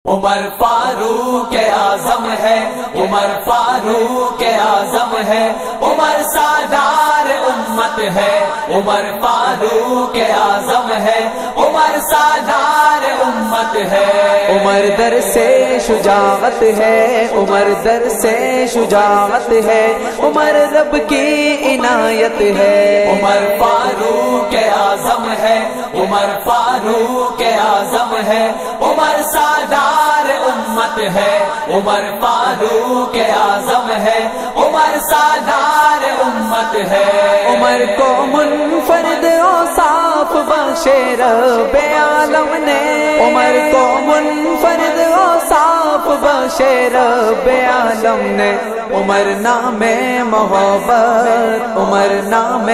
عمر فاروق اعظم ہے، عمر فاروق اعظم ہے، عمر سردار امت ہے، عمر فاروق اعظم ہے، عمر سردار امت ہے۔ عمر در سے شجاعت ہے، عمر در سے شجاعت ہے، عمر رب کی عنایت ہے۔ عمر فاروق اعظم ہے، عمر فاروق اعظم ہے، عمر سردار امت ہے، عمر فاروق اعظم ہے، عمر سردار امت ہے۔ عمر کو منفرد اوصاف بخشے رب عالم نے، عمر کو منفرد اوصاف بخشے رب عالم نے۔ عمر نام محبت، عمر نام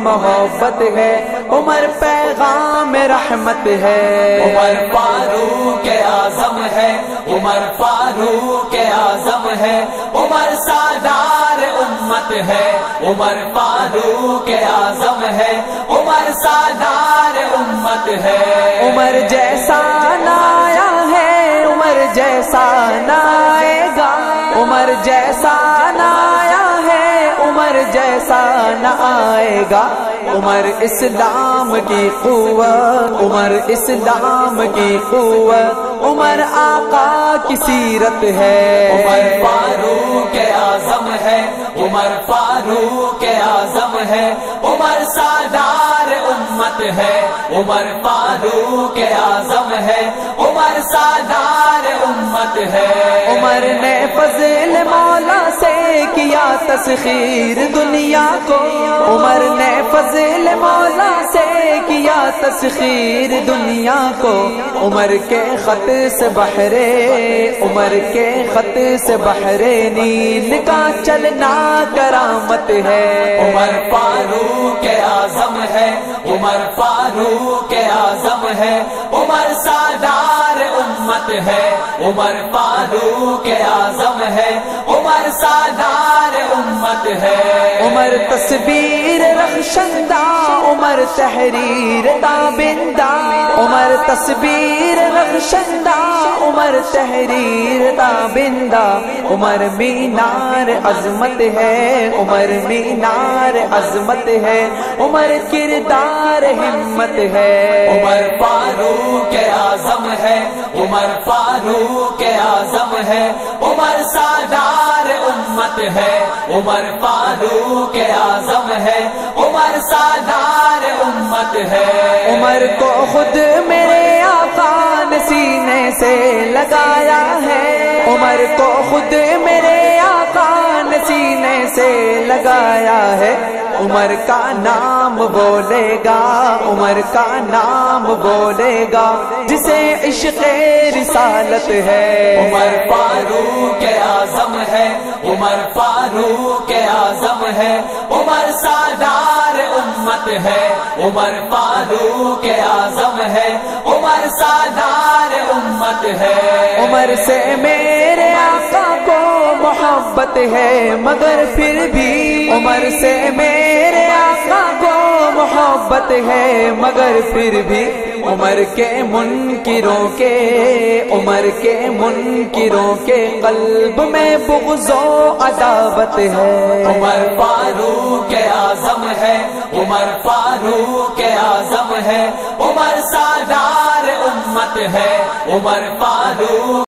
محبت ہے، عمر پیغام رحمت ہے۔ عمر فاروق اعظم ہے، عمر فاروق اعظم ہے، عمر سردار امت ہے، عمر فاروق اعظم ہے، عمر سردار امت ہے۔ عمر جیسا نہ آیا ہے، عمر جیسا نہ آئے گا، عمر جیسا نہ آیا ہے، عمر جیسا نہ آئے گا۔ عمر اسلام کی قوت، عمر اسلام کی قوت، عمر آقا کی سیرت ہے۔ عمر فاروق اعظم ہے، عمر فاروق اعظم ہے، عمر سردار امت ہے، عمر فاروق اعظم ہے، عمر سردار امت ہے۔ عمر نے فضل مولا سے کیا تسخیر دنیا کو، عمر نے فضل مولا سے کیا تسخیر دنیا کو۔ عمر کے خط سے بحرے، عمر کے خط سے بحرے نیل کا چلنا کرامت ہے۔ عمر فاروق اعظم ہے، عمر فاروق اعظم ہے، عمر سردار امت ہے، عمر فاروق اعظم ہے، عمر سردار امت ہے۔ عمر تصویر رخشندہ، عمر تحریر تابندہ، عمر تصویر رخشندہ، عمر تحریر تابندہ۔ عمر مینار عظمت ہے، عمر مینار عظمت ہے، عمر کردار ہمت ہے۔ عمر فاروق اعظم ہے، عمر فاروق اعظم ہے، عمر سردار امت ہے، عمر فاروق اعظم ہے، عمر سردار امت ہے۔ عمر کو خود میرے آقا نے سینے سے لگایا ہے، عمر کو خود میرے آقا نے سینے سے لگایا ہے۔ عمر کا نام بولے گا، عمر کا نام بولے گا جسے عشق رسالت ہے۔ عمر فاروق اعظم ہے، عمر فاروق اعظم ہے، عمر سردار امت ہے، عمر فاروق اعظم ہے، عمر سردار امت ہے۔ عمر سے میرے آقا کو محبت ہے مگر پھر بھی، عمر سے میرے آقا کو محبت ہے مگر پھر بھی، عمر کے منکروں کے، عمر کے منکروں کے قلب میں بغض و عداوت ہے۔ عمر فاروق اعظم ہے، عمر فاروق اعظم ہے، عمر سردار امت ہے، عمر فاروق